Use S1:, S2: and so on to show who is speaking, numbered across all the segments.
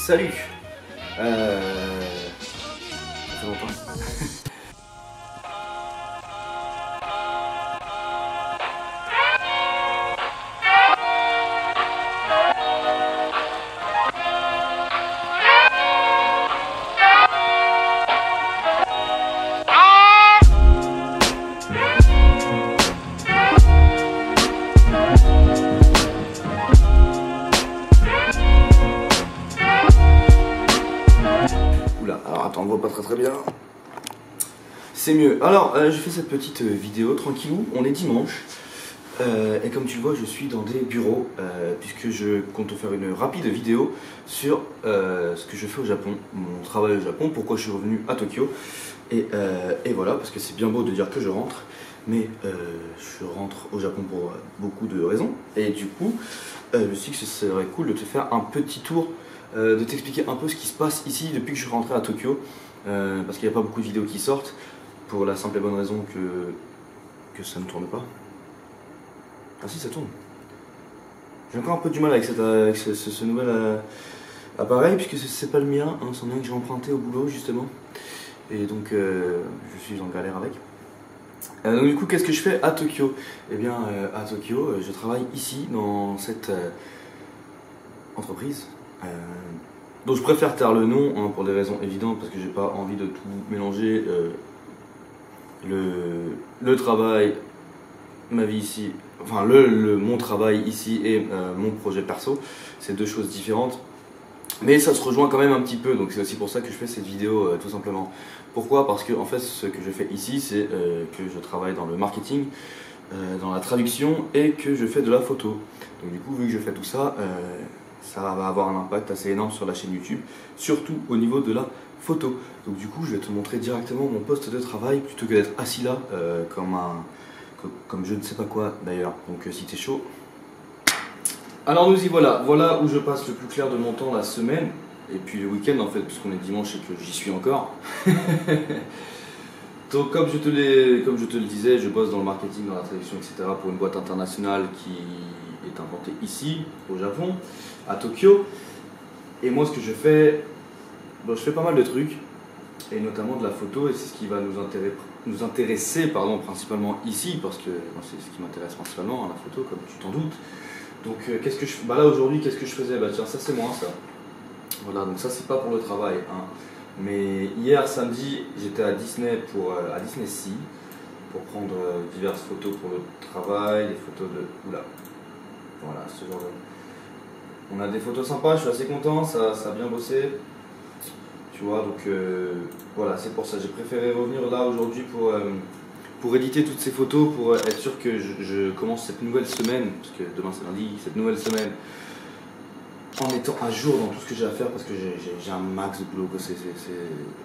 S1: Salut. Ça fait longtemps. Oula, alors attends, on voit pas très bien. C'est mieux. Alors, je fais cette petite vidéo tranquillou, on est dimanche. Et comme tu le vois, je suis dans des bureaux, puisque je compte te faire une rapide vidéo sur ce que je fais au Japon, mon travail au Japon, pourquoi je suis revenu à Tokyo. Et voilà, parce que c'est bien beau de dire que je rentre, mais je rentre au Japon pour beaucoup de raisons. Et du coup, je me suis dit que ce serait cool de te faire un petit tour, de t'expliquer un peu ce qui se passe ici depuis que je suis rentré à Tokyo, parce qu'il n'y a pas beaucoup de vidéos qui sortent, pour la simple et bonne raison que ça ne tourne pas. Ah si, ça tourne. J'ai encore un peu du mal avec, ce nouvel appareil, puisque c'est pas le mien, hein, c'est un mien que j'ai emprunté au boulot justement. Et donc je suis en galère avec. Donc du coup, qu'est-ce que je fais à Tokyo? Eh bien à Tokyo, je travaille ici dans cette entreprise. Donc je préfère taire le nom, hein, pour des raisons évidentes, parce que j'ai pas envie de tout mélanger. Le travail, ma vie ici, enfin mon travail ici et mon projet perso, c'est deux choses différentes. Mais ça se rejoint quand même un petit peu, donc c'est aussi pour ça que je fais cette vidéo tout simplement. Pourquoi? Parce que en fait ce que je fais ici, c'est que je travaille dans le marketing, dans la traduction et que je fais de la photo. Donc du coup, vu que je fais tout ça, ça va avoir un impact assez énorme sur la chaîne YouTube, surtout au niveau de la photo. Donc du coup, je vais te montrer directement mon poste de travail plutôt que d'être assis là comme je ne sais pas quoi d'ailleurs. Donc si t'es chaud. Alors nous y voilà, voilà où je passe le plus clair de mon temps la semaine, et puis le week-end en fait, puisqu'on est dimanche et que j'y suis encore. Donc comme je te le disais, je bosse dans le marketing, dans la traduction, etc. pour une boîte internationale qui est implantée ici, au Japon, à Tokyo. Et moi ce que je fais, bon, je fais pas mal de trucs, et notamment de la photo, et c'est ce qui va nous intéresser principalement ici, parce que c'est ce qui m'intéresse principalement, hein, la photo, comme tu t'en doutes. Donc qu'est-ce que je fais? Bah là aujourd'hui, qu'est-ce que je faisais? Bah tiens, ça c'est moi ça. Voilà, donc ça c'est pas pour le travail, hein. Mais hier samedi, j'étais à Disney à Disney Sea pour prendre diverses photos pour le travail, des photos de... Oula. Voilà, ce genre de... On a des photos sympas, je suis assez content, ça a bien bossé. Tu vois, donc voilà, c'est pour ça. J'ai préféré revenir là aujourd'hui pour éditer toutes ces photos, pour être sûr que je commence cette nouvelle semaine, parce que demain c'est lundi, cette nouvelle semaine, en étant à jour dans tout ce que j'ai à faire, parce que j'ai un max de boulot.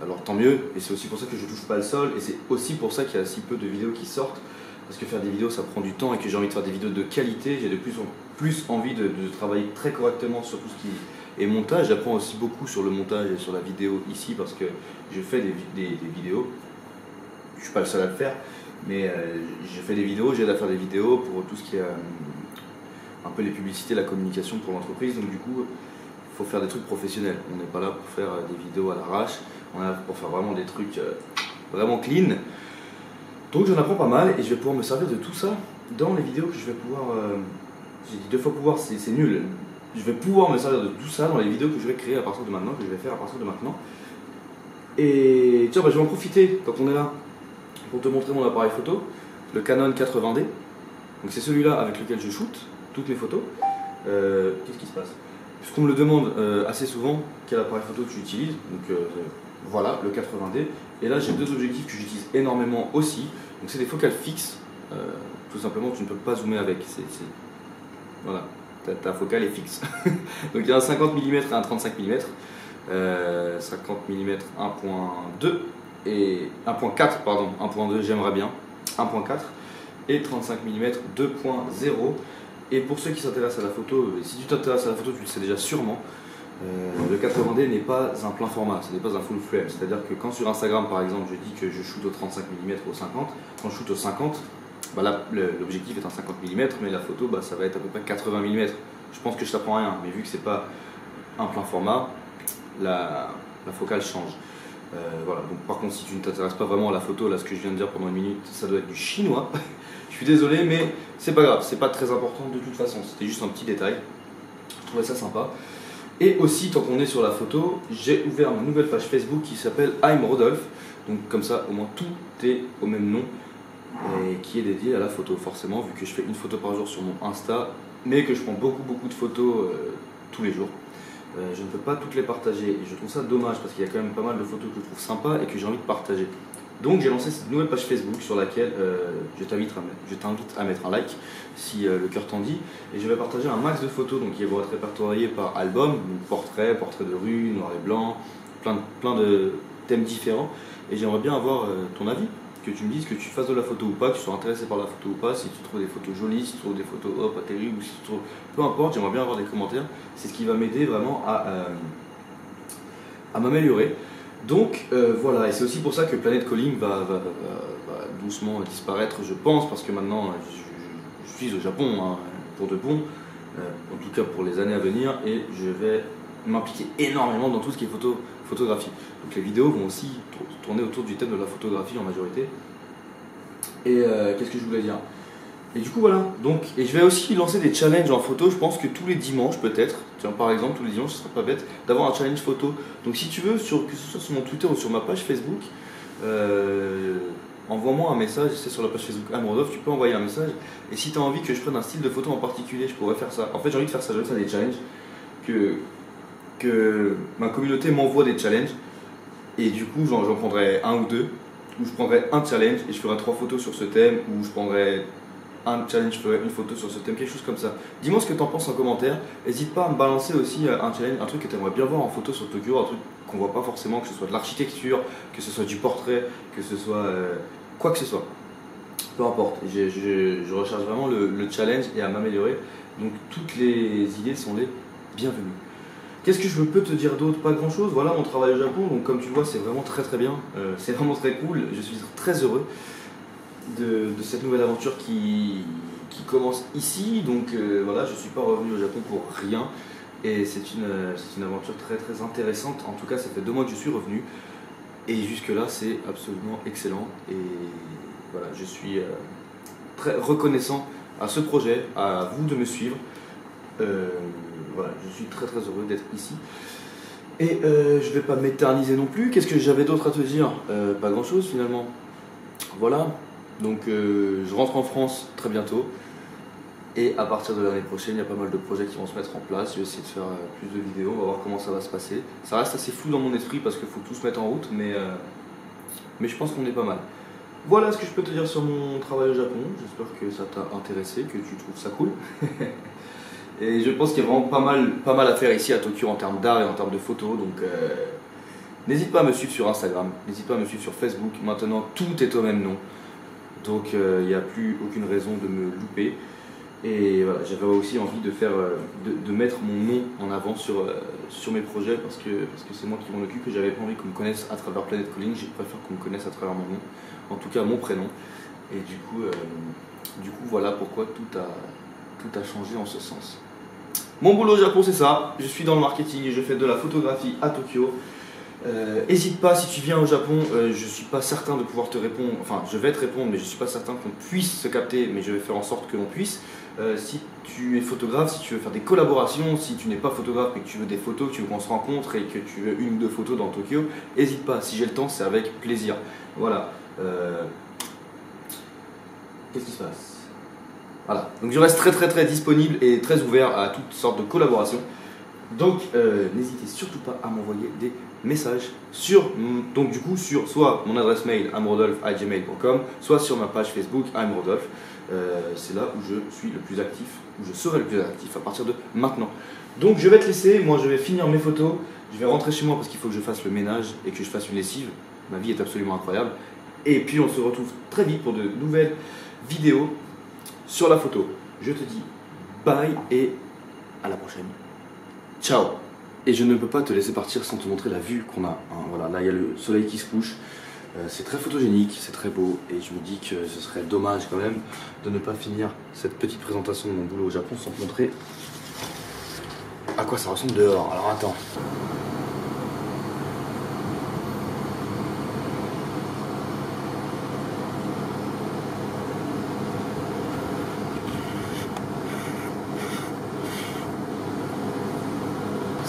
S1: Alors tant mieux, et c'est aussi pour ça que je touche pas le sol, et c'est aussi pour ça qu'il y a si peu de vidéos qui sortent, parce que faire des vidéos ça prend du temps, et que j'ai envie de faire des vidéos de qualité. J'ai de plus en plus envie de travailler très correctement sur tout ce qui est montage. J'apprends aussi beaucoup sur le montage et sur la vidéo ici, parce que je fais des vidéos. Je suis pas le seul à le faire, mais je fais des vidéos, j'aide à faire des vidéos pour tout ce qui est un peu les publicités, la communication pour l'entreprise. Donc du coup, il faut faire des trucs professionnels. On n'est pas là pour faire des vidéos à l'arrache, on est là pour faire vraiment des trucs vraiment clean. Donc j'en apprends pas mal, et je vais pouvoir me servir de tout ça dans les vidéos que je vais pouvoir... j'ai dit 2 fois pouvoir, c'est nul. Je vais pouvoir me servir de tout ça dans les vidéos que je vais créer à partir de maintenant, que je vais faire à partir de maintenant. Et tiens, bah, je vais en profiter quand on est là pour te montrer mon appareil photo, le Canon 80D. Donc c'est celui-là avec lequel je shoot toutes mes photos. Qu'est-ce qui se passe? Puisqu'on me le demande assez souvent, quel appareil photo tu utilises. Donc voilà, le 80D. Et là j'ai 2 objectifs que j'utilise énormément aussi. Donc c'est des focales fixes. Tout simplement, tu ne peux pas zoomer avec. Voilà. Ta focale est fixe. Donc il y a un 50 mm et un 35 mm. 50 mm 1.2 et 1.4 pardon, 1.2 j'aimerais bien, 1.4 et 35 mm 2.0. Et pour ceux qui s'intéressent à la photo, si tu t'intéresses à la photo, tu le sais déjà sûrement, le 80D n'est pas un plein format, ce n'est pas un full frame. C'est-à-dire que quand sur Instagram par exemple je dis que je shoot au 35 mm au 50, quand je shoot au 50, bah là l'objectif est un 50 mm, mais la photo ça va être à peu près 80 mm. Je pense que je t'apprends rien, mais vu que c'est pas un plein format, la focale change. Voilà. Donc, par contre, si tu ne t'intéresses pas vraiment à la photo, là ce que je viens de dire pendant une minute, ça doit être du chinois. Je suis désolé, mais c'est pas grave, c'est pas très important de toute façon, c'était juste un petit détail. Je trouvais ça sympa. Et aussi, tant qu'on est sur la photo, j'ai ouvert une nouvelle page Facebook qui s'appelle I'm Rodolphe. Donc comme ça, au moins tout est au même nom et qui est dédié à la photo, forcément, vu que je fais une photo par jour sur mon Insta, mais que je prends beaucoup de photos tous les jours. Je ne peux pas toutes les partager et je trouve ça dommage parce qu'il y a quand même pas mal de photos que je trouve sympas et que j'ai envie de partager. Donc j'ai lancé cette nouvelle page Facebook sur laquelle je t'invite à mettre un like si le cœur t'en dit. Et je vais partager un max de photos donc, qui vont être répertoriées par album, donc portrait de rue, noir et blanc, plein de thèmes différents. Et j'aimerais bien avoir ton avis, que tu me dises que tu fasses de la photo ou pas, que tu sois intéressé par la photo ou pas, si tu trouves des photos jolies, si tu trouves des photos pas terribles, ou si tu trouves... Peu importe, j'aimerais bien avoir des commentaires. C'est ce qui va m'aider vraiment à m'améliorer. Donc voilà, et c'est aussi pour ça que Planet Calling va doucement disparaître, je pense, parce que maintenant je suis au Japon hein, pour de bon, en tout cas pour les années à venir, et je vais m'impliquer énormément dans tout ce qui est photographie. Donc les vidéos vont aussi tourner autour du thème de la photographie en majorité. Et qu'est-ce que je voulais dire? Et du coup voilà, donc, et je vais aussi lancer des challenges en photo, je pense que tous les dimanches peut-être, tiens par exemple tous les dimanches ce serait pas bête d'avoir un challenge photo. Donc si tu veux, que ce soit sur mon Twitter ou sur ma page Facebook, envoie-moi un message, c'est sur la page Facebook Rodolphe, tu peux envoyer un message. Et si tu as envie que je prenne un style de photo en particulier, je pourrais faire ça. En fait j'ai envie de faire ça, j'ai envie de faire des challenges, que ma communauté m'envoie des challenges, et du coup j'en prendrai un ou deux, ou je prendrai un challenge et je ferai 3 photos sur ce thème, ou je prendrai un challenge, je ferai une photo sur ce thème, quelque chose comme ça. Dis-moi ce que tu en penses en commentaire. N'hésite pas à me balancer aussi un challenge, un truc que tu aimerais bien voir en photo sur Tokyo, un truc qu'on voit pas forcément, que ce soit de l'architecture, que ce soit du portrait, que ce soit quoi que ce soit. Peu importe. Je recherche vraiment le challenge et à m'améliorer. Donc toutes les idées sont les bienvenues. Qu'est-ce que je peux te dire d'autre? Pas grand chose. Voilà mon travail au Japon. Donc comme tu vois, c'est vraiment très bien. C'est vraiment très cool. Je suis très heureux de cette nouvelle aventure qui commence ici. Donc voilà, je ne suis pas revenu au Japon pour rien. Et c'est une aventure très intéressante. En tout cas, ça fait 2 mois que je suis revenu. Et jusque-là, c'est absolument excellent. Et voilà, je suis très reconnaissant à ce projet, à vous de me suivre. Voilà, je suis très heureux d'être ici. Et je ne vais pas m'éterniser non plus. Qu'est-ce que j'avais d'autre à te dire? Pas grand-chose finalement. Voilà. Donc je rentre en France très bientôt et à partir de l'année prochaine il y a pas mal de projets qui vont se mettre en place. Je vais essayer de faire plus de vidéos, on va voir comment ça va se passer. Ça reste assez flou dans mon esprit parce qu'il faut tout se mettre en route, mais je pense qu'on est pas mal. Voilà ce que je peux te dire sur mon travail au Japon. J'espère que ça t'a intéressé, que tu trouves ça cool. Et je pense qu'il y a vraiment pas mal à faire ici à Tokyo en termes d'art et en termes de photos. Donc n'hésite pas à me suivre sur Instagram, n'hésite pas à me suivre sur Facebook. Maintenant tout est au même nom. Donc il n'y a plus aucune raison de me louper. Et voilà, j'avais aussi envie de mettre mon nom en avant sur mes projets parce que c'est moi qui m'en occupe et j'avais pas envie qu'on me connaisse à travers Planet Calling. Je préfère qu'on me connaisse à travers mon nom, en tout cas mon prénom. Et du coup voilà pourquoi tout a changé en ce sens. Mon boulot au Japon c'est ça, je suis dans le marketing et je fais de la photographie à Tokyo. N'hésite pas, si tu viens au Japon, je suis pas certain de pouvoir te répondre, enfin je vais te répondre mais je suis pas certain qu'on puisse se capter, mais je vais faire en sorte que l'on puisse. Si tu es photographe, si tu veux faire des collaborations, si tu n'es pas photographe mais que tu veux des photos, que tu veux qu'on se rencontre et que tu veux 1 ou 2 photos dans Tokyo, n'hésite pas, si j'ai le temps c'est avec plaisir. Voilà. Qu'est-ce qui se passe? Voilà, donc je reste très disponible et très ouvert à toutes sortes de collaborations. Donc n'hésitez surtout pas à m'envoyer des messages sur soit mon adresse mail amrodolphe@gmail.com, soit sur ma page Facebook amrodolphe. C'est là où je suis le plus actif, où je serai le plus actif à partir de maintenant. Donc je vais te laisser, moi je vais finir mes photos, je vais rentrer chez moi parce qu'il faut que je fasse le ménage et que je fasse une lessive. Ma vie est absolument incroyable. Et puis on se retrouve très vite pour de nouvelles vidéos sur la photo. Je te dis bye et à la prochaine. Ciao. Et je ne peux pas te laisser partir sans te montrer la vue qu'on a. Hein, voilà, là il y a le soleil qui se couche. C'est très photogénique, c'est très beau. Et je me dis que ce serait dommage quand même de ne pas finir cette petite présentation de mon boulot au Japon sans te montrer à quoi ça ressemble dehors. Alors attends.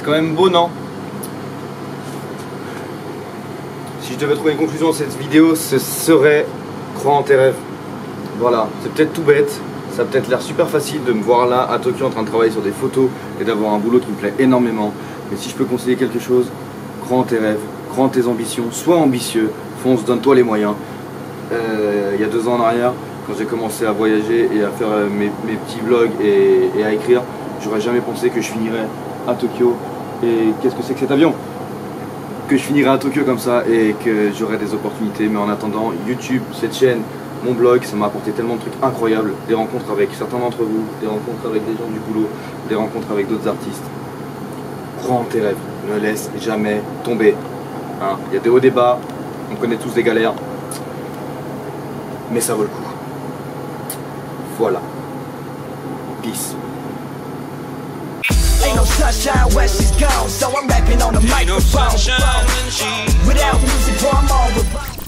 S1: C'est quand même beau, non? Si je devais trouver une conclusion à cette vidéo, ce serait crois en tes rêves. Voilà, c'est peut-être tout bête, ça a peut-être l'air super facile de me voir là à Tokyo en train de travailler sur des photos et d'avoir un boulot qui me plaît énormément. Mais si je peux conseiller quelque chose, crois en tes rêves, crois en tes ambitions, sois ambitieux, fonce, donne-toi les moyens. Il y a 2 ans en arrière, quand j'ai commencé à voyager et à faire mes petits vlogs et à écrire, j'aurais jamais pensé que je finirais à Tokyo. Et qu'est-ce que c'est que cet avion? Que je finirais à Tokyo comme ça et que j'aurais des opportunités. Mais en attendant, YouTube, cette chaîne, mon blog, ça m'a apporté tellement de trucs incroyables. Des rencontres avec certains d'entre vous, des rencontres avec des gens du boulot, des rencontres avec d'autres artistes. Crois en tes rêves, ne laisse jamais tomber. Hein, y a des hauts, des bas, on connaît tous des galères. Mais ça vaut le coup. Voilà. Peace.
S2: Ain't no sunshine where she's gone, so I'm rapping on the microphone. Without music, boy, I'm all about.